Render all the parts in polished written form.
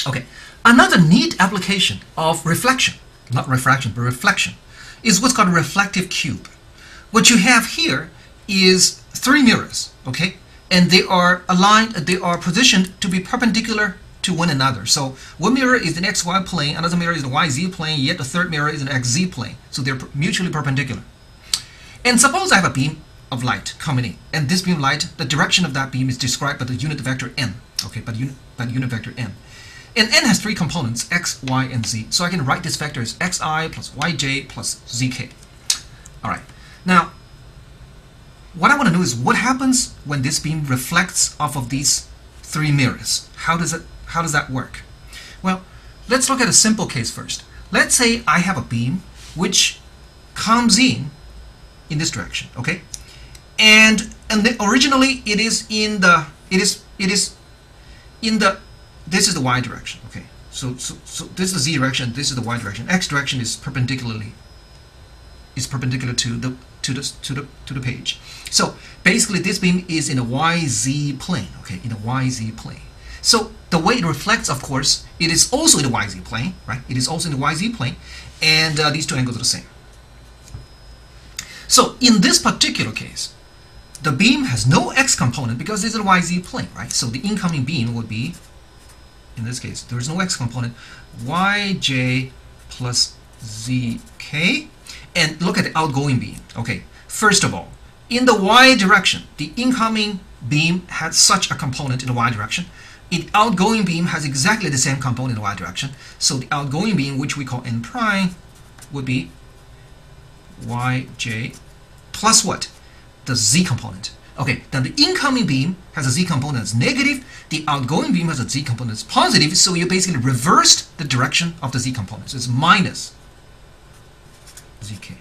Okay, another neat application of reflection, not refraction, but reflection, is what's called a reflective cube. What you have here is three mirrors, okay? And they are aligned, they are positioned to be perpendicular to one another. So one mirror is an XY plane, another mirror is an YZ plane, yet the third mirror is an XZ plane. So they're mutually perpendicular. And suppose I have a beam of light coming in, and this beam of light, the direction of that beam is described by the unit vector n, okay, by the unit vector n. And n has three components, x, y, and z. So I can write this vector as xi plus yj plus zk. All right. Now, what I want to know is what happens when this beam reflects off of these three mirrors. How does that work? Well, let's look at a simple case first. Let's say I have a beam which comes in this direction, okay? And then originally it is in the this is the y direction, okay? So this is the z direction, this is the y direction. X direction is perpendicular to the page. So basically this beam is in a YZ plane, okay, in a YZ plane. So the way it reflects, of course, it is also in the YZ plane, right? It is also in the YZ plane, and these two angles are the same. So in this particular case, the beam has no x component because this is a YZ plane, right? So the incoming beam would be, in this case, there is no x component, yj plus zk. And look at the outgoing beam. Okay, first of all, in the y direction, the incoming beam has such a component in the y direction. The outgoing beam has exactly the same component in the y direction. So the outgoing beam, which we call n prime, would be yj plus what? The z component. Okay, then the incoming beam has a z component that's negative. The outgoing beam has a z component that's positive. So you basically reversed the direction of the z component. So it's minus zk.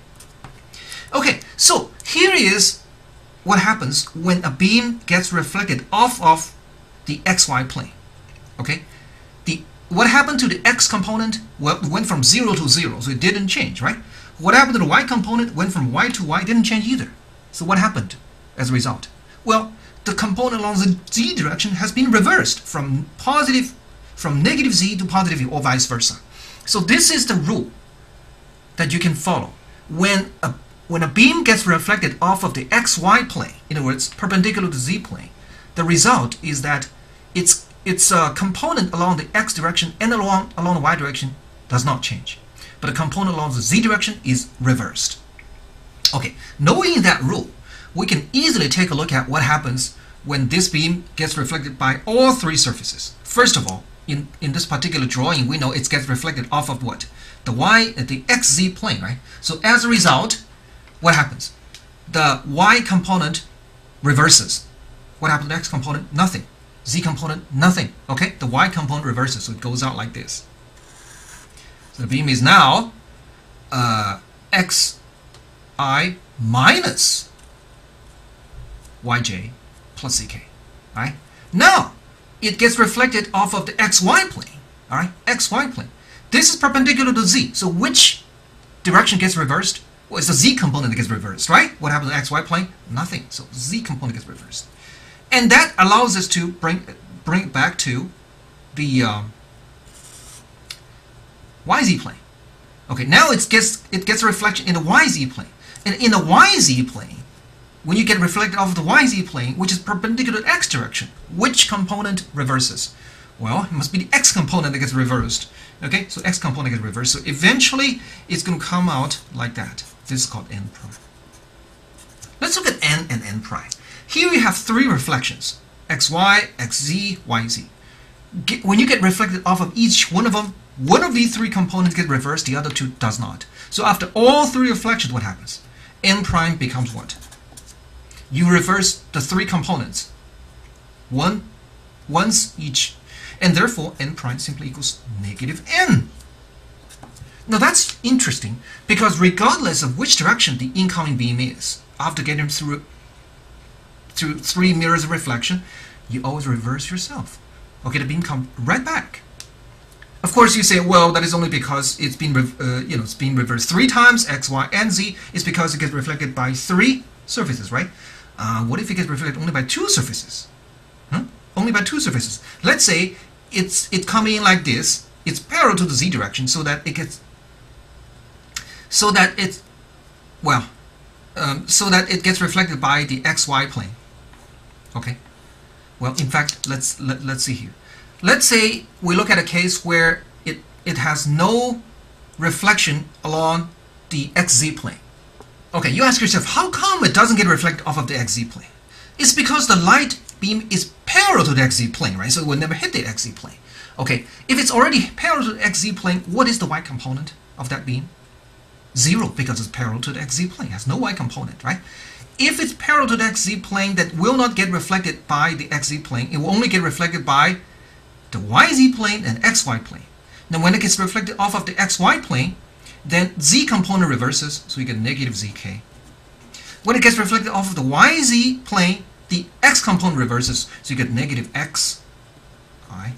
Okay, so here is what happens when a beam gets reflected off of the xy plane. Okay, what happened to the x component? Well, it went from 0 to 0, so it didn't change, right? What happened to the y component? Went from y to y, it didn't change either. So what happened as a result? Well, the component along the z direction has been reversed from negative z to positive z, or vice versa. So this is the rule that you can follow. When a beam gets reflected off of the xy plane, in other words, perpendicular to z plane, the result is that its component along the x direction and along the y direction does not change. But the component along the z direction is reversed. Okay, knowing that rule, we can easily take a look at what happens when this beam gets reflected by all three surfaces. First of all, in this particular drawing, we know it gets reflected off of what? The xz plane, right? So as a result, what happens? The y component reverses. What happens to the x component? Nothing. Z component? Nothing. Okay? The y component reverses, so it goes out like this. So the beam is now xi minus yj plus zk. Right? Now, it gets reflected off of the xy plane. All right? Xy plane. This is perpendicular to z. So which direction gets reversed? Well, it's the z component that gets reversed, right? What happens to the xy plane? Nothing. So z component gets reversed. And that allows us to bring it back to the yz plane. Okay, now it gets a reflection in the yz plane. And in the yz plane, when you get reflected off of the yz plane, which is perpendicular to x direction, which component reverses? Well, it must be the x component that gets reversed. Okay, so x component gets reversed. So eventually, it's going to come out like that. This is called n prime. Let's look at n and n prime. Here we have three reflections, xy, xz, yz. When you get reflected off of each one of them, one of these three components get reversed, the other two does not. So after all three reflections, what happens? N prime becomes what? You reverse the three components, once each, and therefore n prime simply equals negative n. Now that's interesting, because regardless of which direction the incoming beam is, after getting through three mirrors of reflection, you always reverse yourself. Okay, the beam comes right back. Of course, you say, well, that is only because it's been reversed three times, x, y, and z. It's because it gets reflected by three surfaces, right? What if it gets reflected only by two surfaces? Only by two surfaces. Let's say it's coming in like this. It's parallel to the z direction, so that it gets so that it well so that it gets reflected by the xy plane. Okay. Well, in fact, let's see here. Let's say we look at a case where it has no reflection along the xz plane. Okay, you ask yourself, how come it doesn't get reflected off of the xz plane? It's because the light beam is parallel to the xz plane, right? So it will never hit the xz plane. Okay, if it's already parallel to the xz plane, what is the y component of that beam? 0, because it's parallel to the xz plane. It has no y component, right? If it's parallel to the xz plane, that will not get reflected by the xz plane. It will only get reflected by the yz plane and xy plane. Now when it gets reflected off of the xy plane, then z component reverses, so you get negative zk. When it gets reflected off of the yz plane, the x component reverses, so you get negative x I.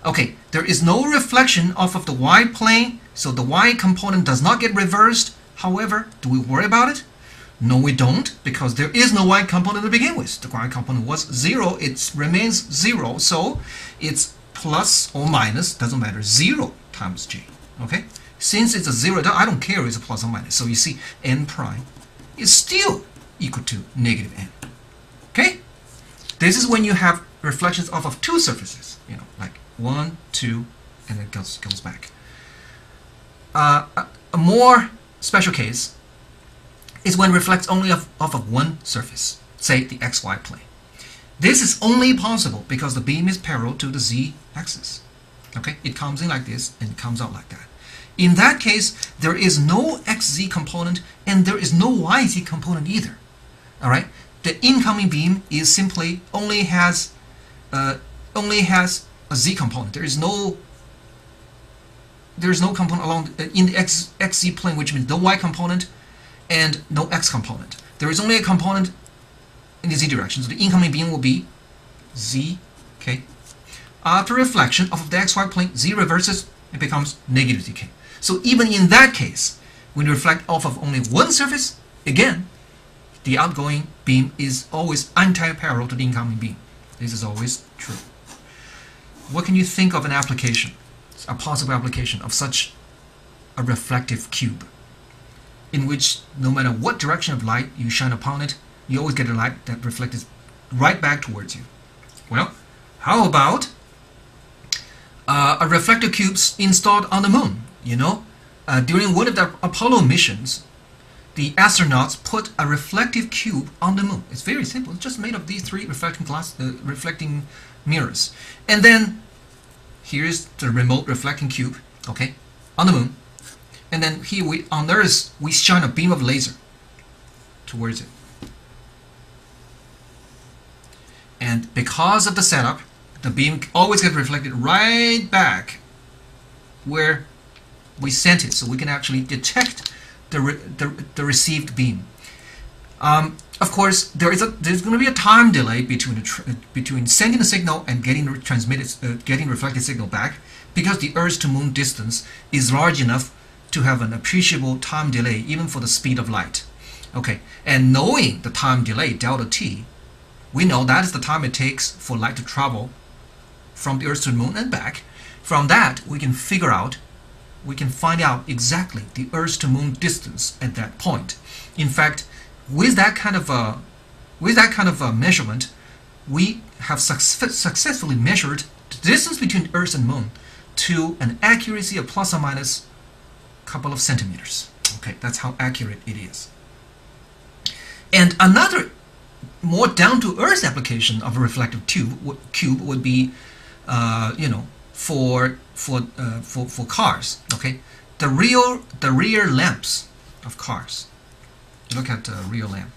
Okay, there is no reflection off of the y plane, so the y component does not get reversed. However, do we worry about it? No, we don't, because there is no y component to begin with. The y component was 0, it remains 0, so it's plus or minus, doesn't matter, 0 times j. Okay, since it's a 0, I don't care if it's a plus or minus. So you see, n prime is still equal to negative n. Okay, this is when you have reflections off of two surfaces, you know, like 1, 2, and it goes back. A more special case is when it reflects only off of one surface, say the xy plane. This is only possible because the beam is parallel to the z-axis. Okay, it comes in like this and it comes out like that. In that case, there is no xz component and there is no yz component either. All right, the incoming beam is simply only has a z component. There is no component along in the xz plane, which means no y component and no x component. There is only a component in the z direction, so the incoming beam will be z. Okay, after reflection of the xy plane, z reverses, it becomes negative zk. So even in that case, when you reflect off of only one surface, again, the outgoing beam is always anti-parallel to the incoming beam. This is always true. What can you think of an application, a possible application of such a reflective cube, in which no matter what direction of light you shine upon it, you always get a light that reflects right back towards you? Well, how about a reflective cube installed on the moon? You know, during one of the Apollo missions, the astronauts put a reflective cube on the moon. It's very simple. It's just made of these three reflecting mirrors. And then here's the remote reflecting cube, okay, on the moon. And then here on Earth, we shine a beam of laser towards it. And because of the setup, the beam always gets reflected right back where we sent it, so we can actually detect the received beam. Of course, there's going to be a time delay between sending the signal and getting reflected signal back, because the Earth to Moon distance is large enough to have an appreciable time delay even for the speed of light. Okay, and knowing the time delay, delta t, we know that is the time it takes for light to travel from the Earth to the Moon and back. From that, we can find out exactly the Earth to Moon distance at that point. In fact, with that kind of a measurement, we have successfully measured the distance between Earth and Moon to an accuracy of plus or minus a couple of centimeters. Okay, that's how accurate it is. And another more down-to-earth application of a reflective cube would be, you know, for cars. Okay, the rear lamps of cars. You look at the rear lamp.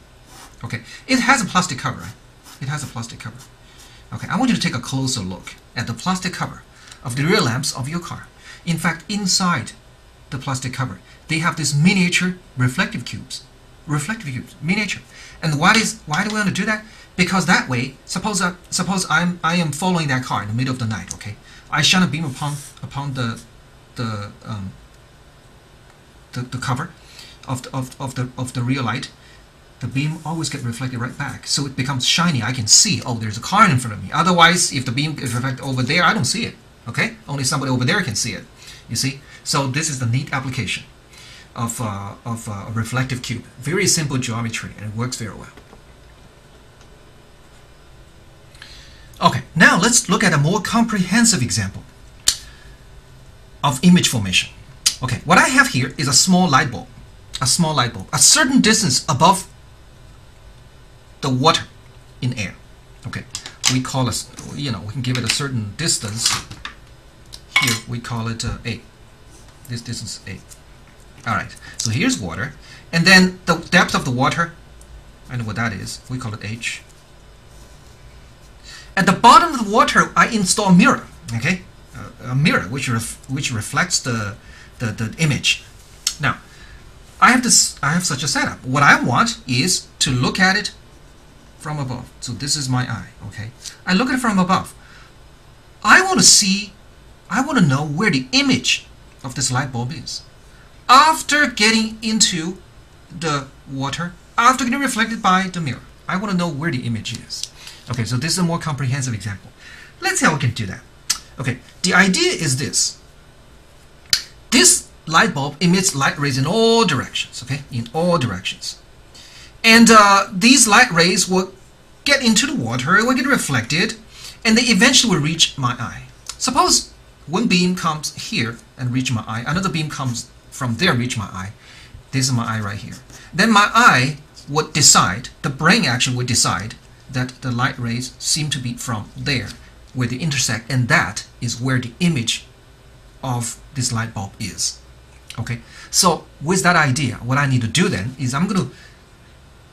Okay, it has a plastic cover, right? It has a plastic cover. Okay, I want you to take a closer look at the plastic cover of the rear lamps of your car. In fact, inside the plastic cover, they have these miniature reflective cubes. Miniature. And why do we want to do that? Because that way, suppose I am following that car in the middle of the night. Okay, I shine a beam upon the cover of the rear light. The beam always gets reflected right back, so it becomes shiny. I can see, oh, there's a car in front of me. Otherwise, if the beam is reflected over there, I don't see it. Okay, only somebody over there can see it. You see? So this is the neat application of a reflective cube. Very simple geometry, and it works very well. Okay, now let's look at a more comprehensive example of image formation. Okay, what I have here is a small light bulb. A small light bulb, a certain distance above the water in air. Okay, we call it, we can give it a certain distance. Here we call it A. This distance A. All right, so here's water, and then the depth of the water, I know what that is. We call it H. At the bottom of the water, I install a mirror. Okay, a mirror which reflects the image. Now, I have such a setup. What I want is to look at it from above. So this is my eye. Okay, I look at it from above. I want to know where the image of this light bulb is. After getting into the water, after getting reflected by the mirror, I want to know where the image is. Okay, so this is a more comprehensive example. Let's see how we can do that. Okay, the idea is this. This light bulb emits light rays in all directions, okay, in all directions. And these light rays will get into the water, will get reflected, and they eventually will reach my eye. Suppose one beam comes here and reach my eye, another beam comes from there, reach my eye. This is my eye right here. Then my eye would decide, the brain actually would decide that the light rays seem to be from there, where they intersect, and that is where the image of this light bulb is. Okay, so with that idea, what I need to do then is I'm going to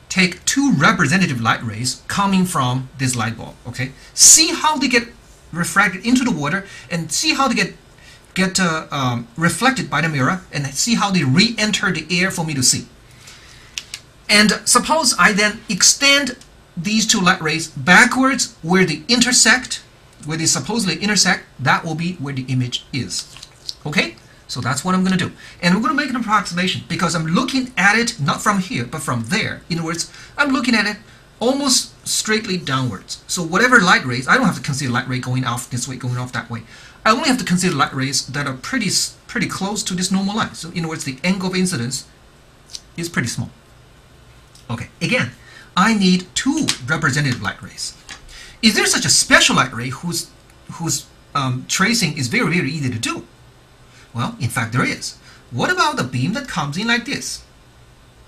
take two representative light rays coming from this light bulb. Okay, see how they get refracted into the water, and see how they get reflected by the mirror, and see how they re-enter the air for me to see. And suppose I then extend these two light rays backwards where they intersect, where they supposedly intersect, that will be where the image is. Okay, so that's what I'm going to do. And I'm going to make an approximation because I'm looking at it not from here but from there. In other words, I'm looking at it almost straightly downwards. So whatever light rays, I don't have to consider light ray going off this way, going off that way. I only have to consider light rays that are pretty close to this normal line. So in other words, the angle of incidence is pretty small. Okay, again, I need two representative light rays. Is there such a special light ray whose tracing is very, very easy to do? Well, in fact, there is. What about the beam that comes in like this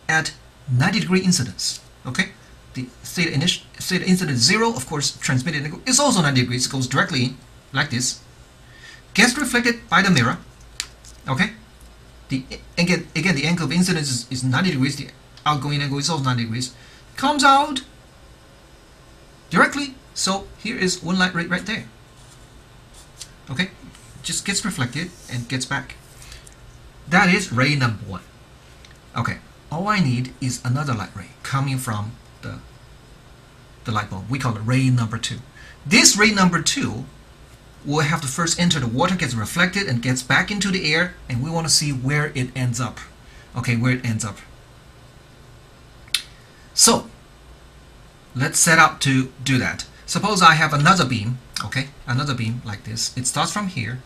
at 90-degree incidence? Okay, the theta incidence 0, of course, transmitted angle is also 90 degrees. It goes directly in like this, gets reflected by the mirror. Okay, again, the angle of incidence is 90 degrees. The outgoing angle is also 90 degrees. Comes out directly. So here is one light ray right there. Okay, just gets reflected and gets back. That is ray number 1. Okay, all I need is another light ray coming from the light bulb. We call it ray number 2. This ray number 2 will have to first enter the water, gets reflected and gets back into the air, and we want to see where it ends up. Okay, where it ends up. So let's set out to do that. Suppose I have another beam, okay, another beam like this. It starts from here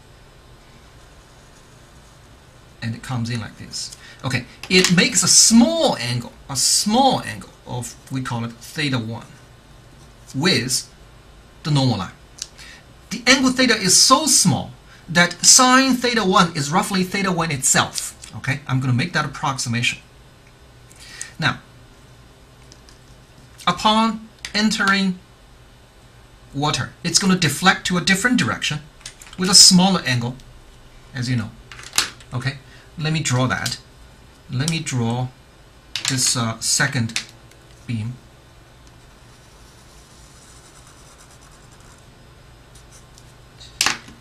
and it comes in like this. Okay, it makes a small angle of, we call it theta 1 with the normal line. The angle theta is so small that sine theta 1 is roughly theta 1 itself. Okay, I'm going to make that approximation. Now, upon entering water, it's going to deflect to a different direction with a smaller angle, as you know. Okay, let me draw that. Let me draw this second beam.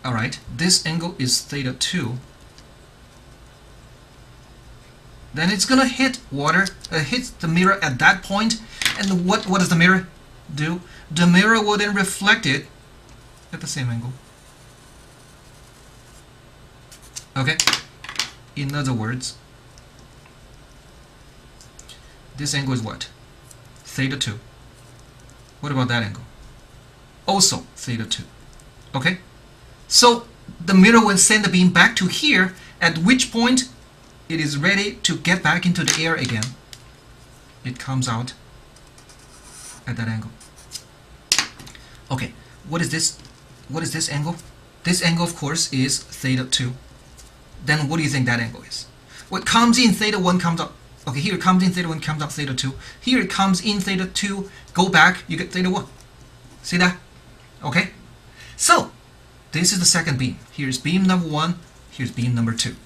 Alright, this angle is theta 2. Then it's going to hit water, hit the mirror at that point, and what does the mirror do? The mirror will then reflect it at the same angle. Okay? In other words, this angle is what? Theta 2. What about that angle? Also theta 2. Okay? So the mirror will send the beam back to here, at which point it is ready to get back into the air again. It comes out at that angle. Okay, what is this? What is this angle? This angle, of course, is theta 2. Then what do you think that angle is? What comes in theta 1 comes up. Okay, here it comes in theta 1, comes up theta 2. Here it comes in theta 2, go back, you get theta 1. See that? Okay? So, this is the second beam. Here's beam number 1, here's beam number 2.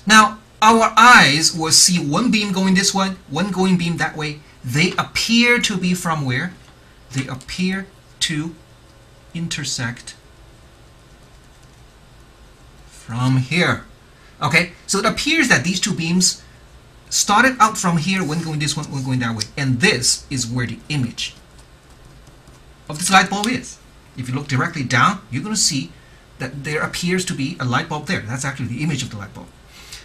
Now, our eyes will see one beam going this way, one going beam that way. They appear to be from where? They appear to intersect from here. Okay, so it appears that these two beams started out from here, one going this one, one going that way. And this is where the image of this light bulb is. If you look directly down, you're going to see that there appears to be a light bulb there. That's actually the image of the light bulb.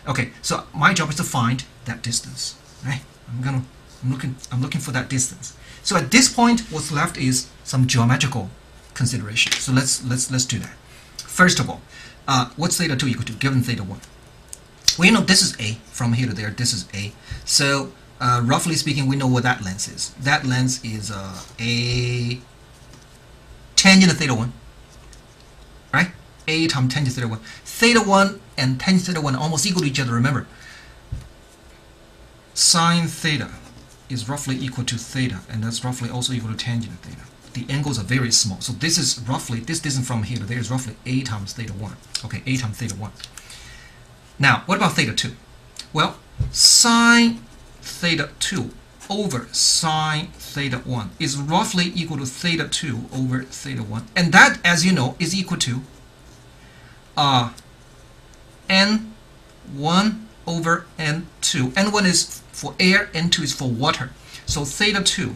Okay, so my job is to find that distance. Right? I'm looking for that distance. So at this point, what's left is some geometrical consideration. So let's do that. First of all, what's theta 2 equal to given theta 1? We know this is A, from here to there, this is A. So roughly speaking, we know what that length is. That length is A tangent of theta 1, right? A times tangent theta 1. Theta 1 and tangent theta 1 are almost equal to each other, remember. Sine theta is roughly equal to theta, and that's roughly also equal to tangent of theta. The angles are very small, so this is roughly, this distance from here to there is roughly A times theta 1. Okay, A times theta 1. Now, what about theta 2? Well, sine theta 2 over sine theta 1 is roughly equal to theta 2 over theta 1. And that, as you know, is equal to n1 over n2. n1 is for air, n2 is for water. So theta 2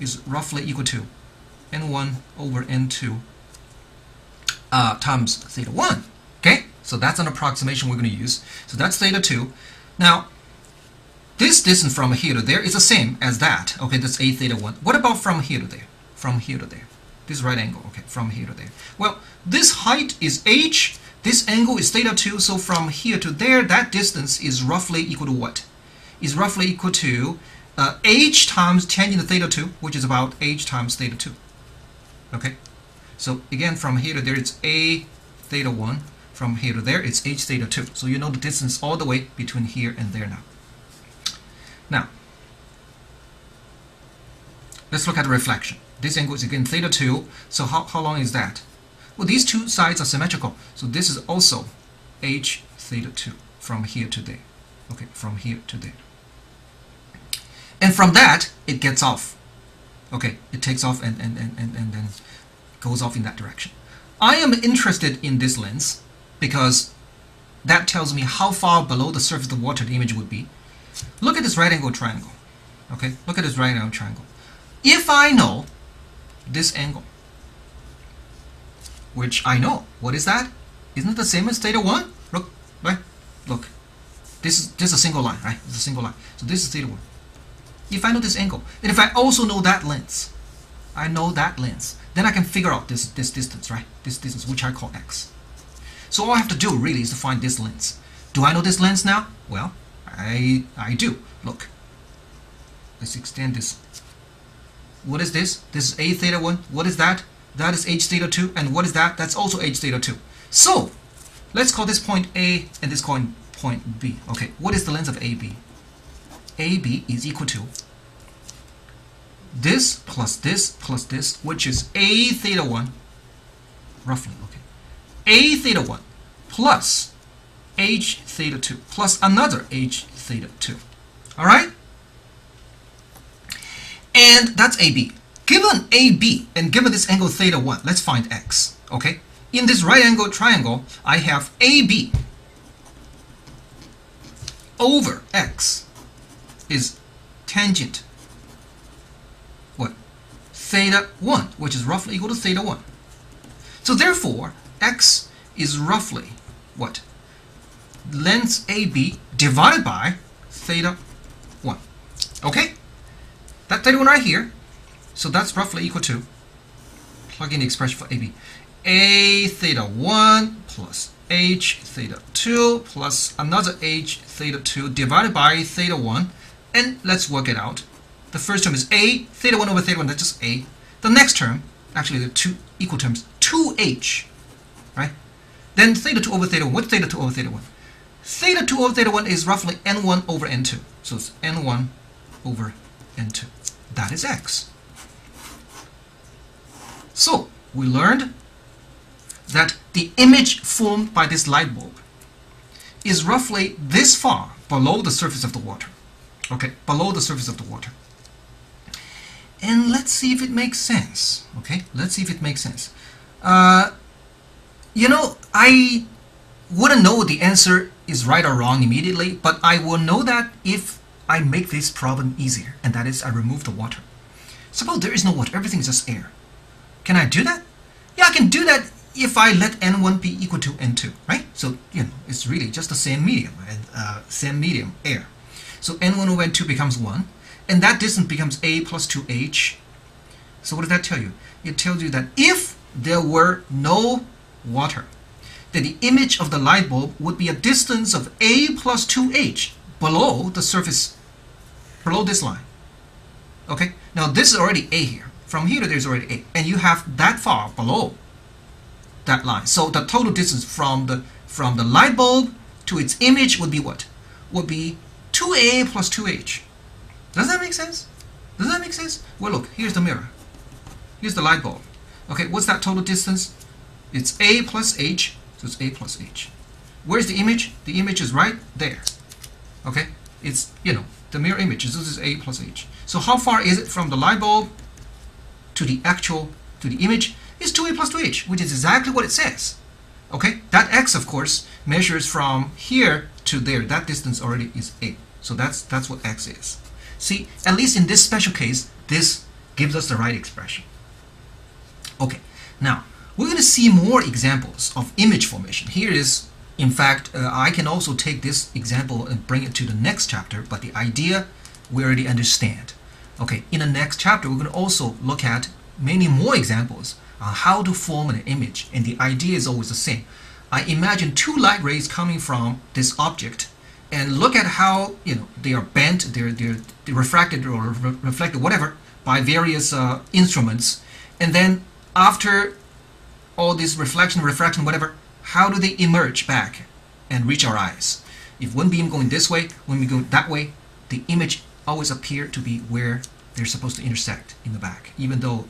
is roughly equal to n1 over n2 times theta 1. Okay? So that's an approximation we're going to use. So that's theta 2. Now, this distance from here to there is the same as that. Okay, that's A theta 1. What about from here to there? From here to there. This right angle, okay, from here to there. Well, this height is h. This angle is theta 2. So from here to there, that distance is roughly equal to what? Is roughly equal to h times tangent of theta 2, which is about h times theta 2. Okay? So again, from here to there, it's A theta 1. From here to there, it's h theta 2. So you know the distance all the way between here and there now. Now, let's look at the reflection. This angle is again theta 2. So how long is that? Well, these two sides are symmetrical. So this is also h theta 2 from here to there. Okay, from here to there. And from that, it gets off. Okay, it takes off and then goes off in that direction. I am interested in this lens because that tells me how far below the surface of the water the image would be. Look at this right angle triangle. Okay, look at this right angle triangle. If I know this angle, which I know, what is that? Isn't it the same as theta 1? Look, right? Look. This is just a single line, right? It's a single line. So this is theta 1. If I know this angle, and if I also know that length, I know that length, then I can figure out this distance, right? This distance, which I call x. So all I have to do really is to find this length. Do I know this length now? Well, I do. Look. Let's extend this. What is this? This is A theta 1. What is that? That is h theta 2. And what is that? That's also h theta 2. So, let's call this point A and this point B. Okay, what is the length of AB? AB is equal to this plus this plus this, which is A theta 1, roughly, okay. A theta 1 plus h theta 2 plus another h theta 2. All right? And that's AB. Given AB and given this angle theta 1, let's find x. Okay? In this right angle triangle, I have AB over x is tangent what? Theta 1, which is roughly equal to theta 1. So therefore, x is roughly what? Length AB divided by theta 1. Okay? That theta 1 right here. So that's roughly equal to, plug in the expression for AB. A theta 1 plus H theta 2 plus another H theta 2 divided by theta 1. And let's work it out. The first term is A, theta 1 over theta 1, that's just A. The next term, actually the two equal terms, 2H, right? Then theta 2 over theta 1. What's theta 2 over theta 1? Theta 2 over theta 1 is roughly N1 over N2. So it's N1 over N2. That is X. So we learned that the image formed by this light bulb is roughly this far below the surface of the water. Okay, below the surface of the water. And let's see if it makes sense. Okay, let's see if it makes sense. You know, I wouldn't know the answer is right or wrong immediately, but I will know that if I make this problem easier, and that is I remove the water. Suppose there is no water, everything is just air. Can I do that? Yeah, I can do that if I let N1 be equal to N2, right? So, you know, it's really just the same medium, air. So N1 over N2 becomes 1, and that distance becomes A plus 2H. So what does that tell you? It tells you that if there were no water, then the image of the light bulb would be a distance of A plus 2H below the surface, below this line. Okay, now this is already A here. From here to there is already A, and you have that far below that line. So the total distance from the light bulb to its image would be what? Would be 2A plus 2H. Does that make sense? Does that make sense? Well, look, here's the mirror. Here's the light bulb. Okay, what's that total distance? It's A plus H, so it's A plus H. Where's the image? The image is right there. Okay, it's, you know, the mirror image. This is A plus H. So how far is it from the light bulb to the image? Is 2A plus 2H, which is exactly what it says. Okay, that X, of course, measures from here to there. That distance already is A. So that's what X is. See, at least in this special case, this gives us the right expression. Okay, now we're going to see more examples of image formation. Here is, in fact, I can also take this example and bring it to the next chapter, but the idea we already understand. Okay, in the next chapter, we're going to also look at many more examples on how to form an image, and the idea is always the same. I imagine two light rays coming from this object, and look at how, you know, they are bent, they're refracted or reflected, whatever, by various instruments, and then after all this reflection, whatever, how do they emerge back and reach our eyes? If one beam going this way, one beam going that way, the image always appear to be where they're supposed to intersect in the back, even though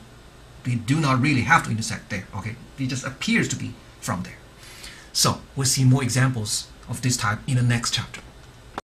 they do not really have to intersect there. Okay, it just appears to be from there. So we'll see more examples of this type in the next chapter.